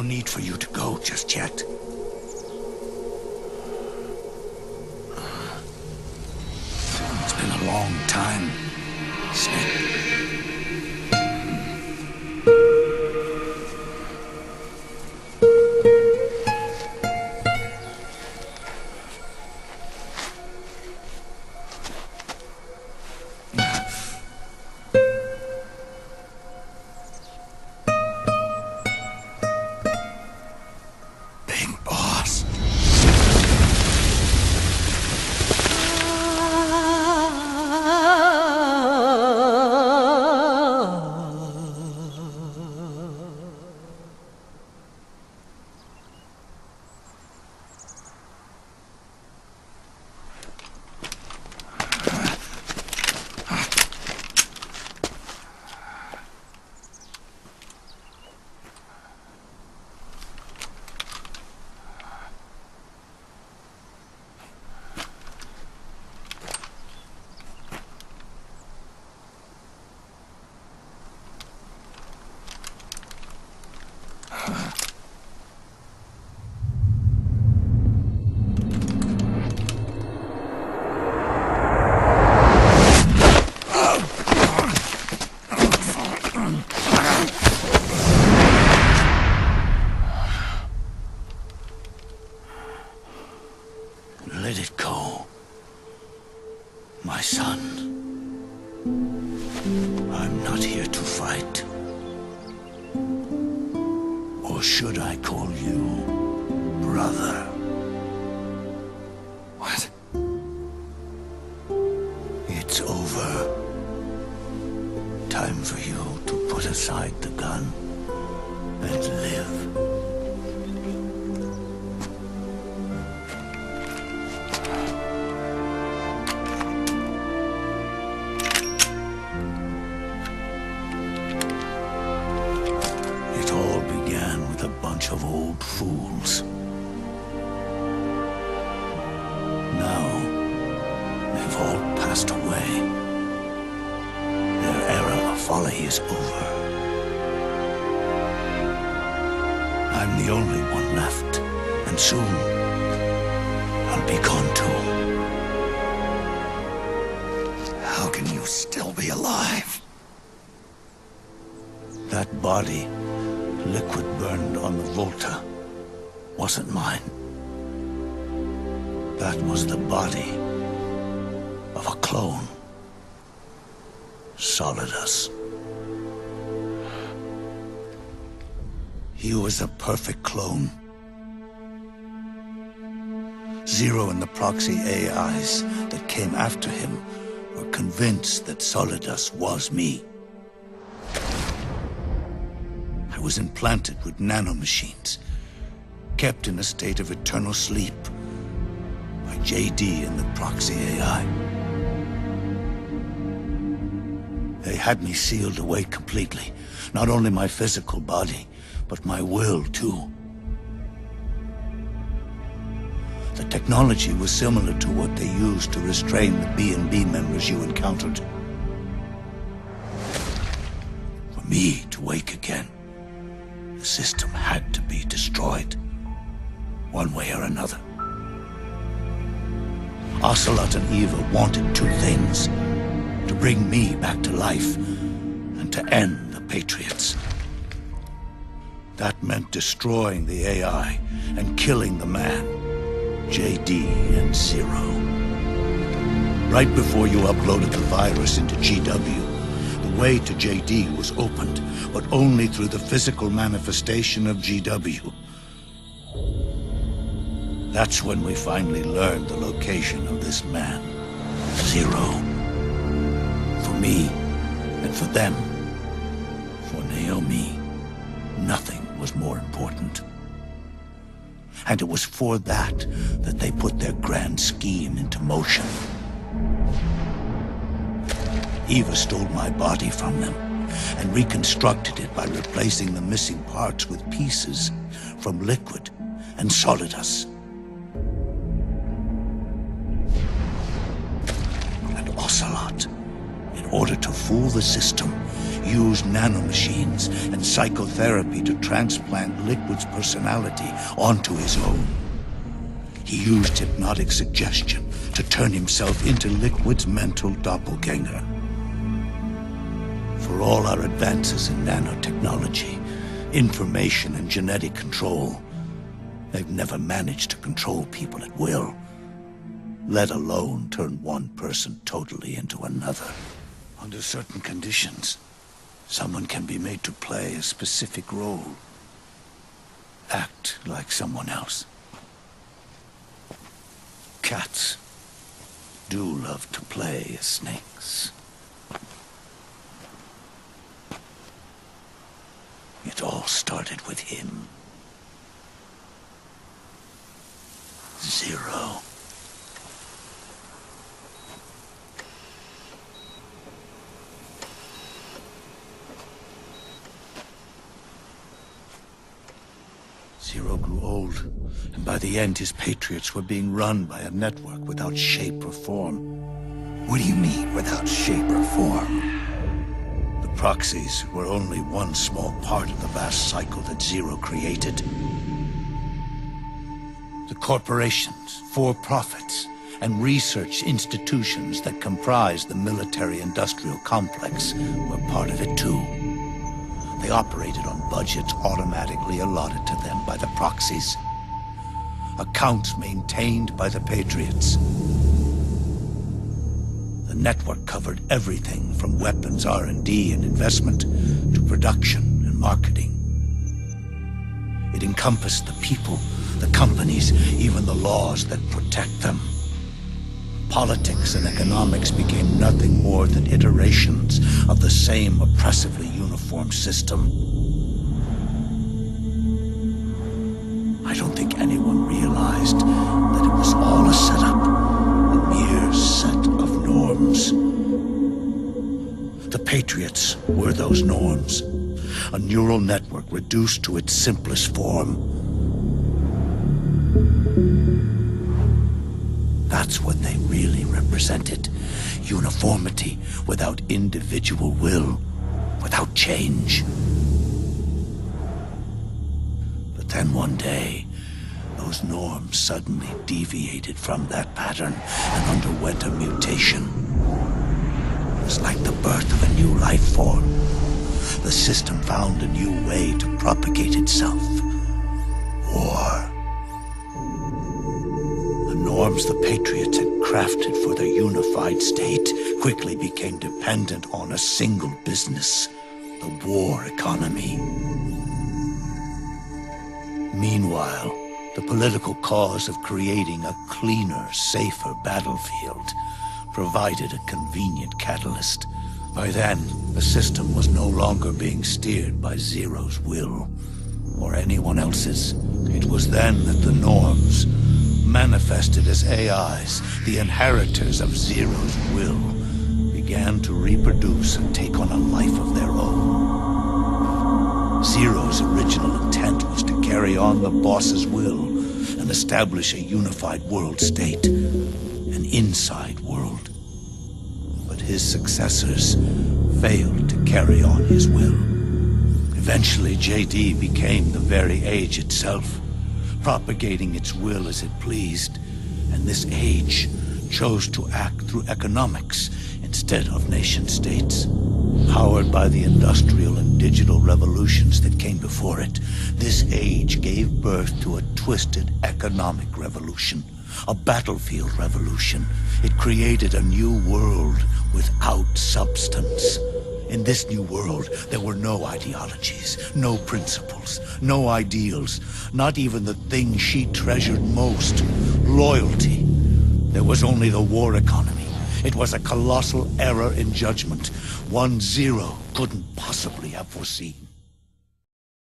need for you to go just yet. It's been a long time, Snake. Let it go, my son. I'm not here to fight. Or should I call you brother? What? It's over. Time for you to put aside the gun and live. Of old fools. Now, they've all passed away. Their era of folly is over. I'm the only one left, and soon I'll be gone too. How can you still be alive? That body, liquid burned on the Volta, wasn't mine. That was the body of a clone. Solidus. He was a perfect clone. Zero and the proxy AIs that came after him were convinced that Solidus was me. I was implanted with nanomachines, kept in a state of eternal sleep by JD and the proxy AI. They had me sealed away completely, not only my physical body, but my will too. The technology was similar to what they used to restrain the B&B members you encountered. For me to wake again, the system had to be destroyed, one way or another. Ocelot and Eva wanted two things: to bring me back to life and to end the Patriots. That meant destroying the AI and killing the man, JD and Zero. Right before you uploaded the virus into GW, the way to JD was opened, but only through the physical manifestation of GW. That's when we finally learned the location of this man, Zero. For me, and for them, for Naomi, nothing was more important. And it was for that they put their grand scheme into motion. Eva stole my body from them and reconstructed it by replacing the missing parts with pieces from Liquid and Solidus. And Ocelot, in order to fool the system, used nanomachines and psychotherapy to transplant Liquid's personality onto his own. He used hypnotic suggestion to turn himself into Liquid's mental doppelganger. For all our advances in nanotechnology, information and genetic control, they've never managed to control people at will, let alone turn one person totally into another. Under certain conditions, someone can be made to play a specific role, act like someone else. Cats do love to play as snakes. It all started with him. Zero. Zero grew old, and by the end his Patriots were being run by a network without shape or form. What do you mean, without shape or form? The proxies were only one small part of the vast cycle that Zero created. The corporations, for-profits, and research institutions that comprise the military-industrial complex were part of it too. They operated on budgets automatically allotted to them by the proxies. Accounts maintained by the Patriots. The network covered everything from weapons R&D and investment to production and marketing. It encompassed the people, the companies, even the laws that protect them. Politics and economics became nothing more than iterations of the same oppressively uniform system. I don't think anyone realized that it was all a setup, a mere set of norms. The Patriots were those norms, a neural network reduced to its simplest form. That's what they really represented. Uniformity without individual will, without change. But then one day, those norms suddenly deviated from that pattern and underwent a mutation. It was like the birth of a new life form. The system found a new way to propagate itself. War. The norms the Patriots had crafted for their unified state quickly became dependent on a single business, the war economy. Meanwhile, the political cause of creating a cleaner, safer battlefield provided a convenient catalyst. By then, the system was no longer being steered by Zero's will, or anyone else's. It was then that the norms, manifested as AIs, the inheritors of Zero's will, began to reproduce and take on a life of their own. Zero's original intent was to carry on the boss's will and establish a unified world state, an inside world. But his successors failed to carry on his will. Eventually, JD became the very age itself, propagating its will as it pleased, and this age chose to act through economics instead of nation-states. Powered by the industrial and digital revolutions that came before it, this age gave birth to a twisted economic revolution, a battlefield revolution. It created a new world without substance. In this new world, there were no ideologies, no principles, no ideals, not even the thing she treasured most, loyalty. There was only the war economy. It was a colossal error in judgment, one Zero couldn't possibly have foreseen.